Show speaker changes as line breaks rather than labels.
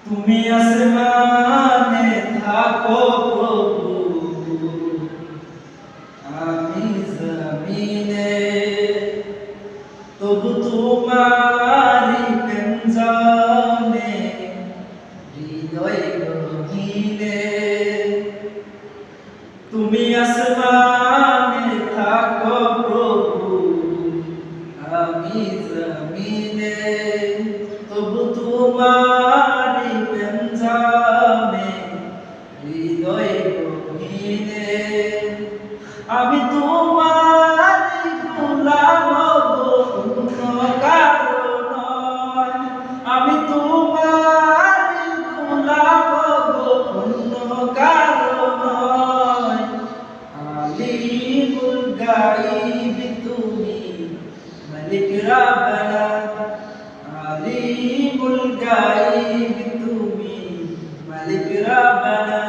তুমি আসমানে থাকো প্রভু, আমি জমিনে, তবু তোমারি প্রেম জানে হৃদয় গহীনে। তুমি আসমানে থাকো প্রভু, আমি জমিনে, তবু তোমারি প্রেম জানে হৃদয় গহীনে। আমি তোমারি গোলাম গো, অন্য কারো নয়। আমি তোমারি গোলাম গো, অন্য কারো নয়। আলিমুল গায়ব তুমি, মালিক রাব্বানা। আলিমুল গায়ব তুমি, মালিক রাব্বানা।